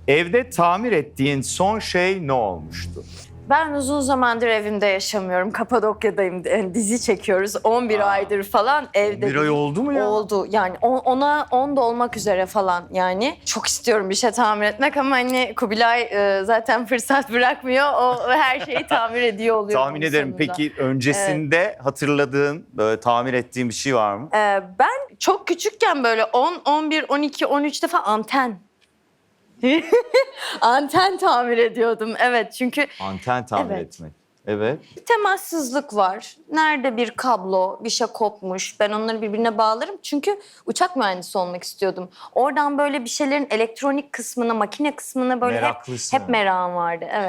Evde tamir ettiğin son şey ne olmuştu? Ben uzun zamandır evimde yaşamıyorum. Kapadokya'dayım. Yani dizi çekiyoruz. 11 aydır falan evde. 11 ay oldu mu ya? Oldu. Yani ona 10 da olmak üzere falan yani. Çok istiyorum bir şey tamir etmek ama hani Kubilay zaten fırsat bırakmıyor. O her şeyi tamir ediyor oluyor. Tahmin bunun ederim. sonunda. Peki öncesinde hatırladığın, böyle tamir ettiğin bir şey var mı? Ben çok küçükken böyle 10, 11, 12, 13'te falan anten. Anten tamir ediyordum. Evet çünkü Anten tamir Evet. etmek. Evet. bir temassızlık var. Nerede bir kablo, bir şey kopmuş. Ben onları birbirine bağlarım. Çünkü uçak mühendisi olmak istiyordum. Oradan böyle bir şeylerin elektronik kısmına, makine kısmına böyle Meraklısın. hep merakım vardı. Evet.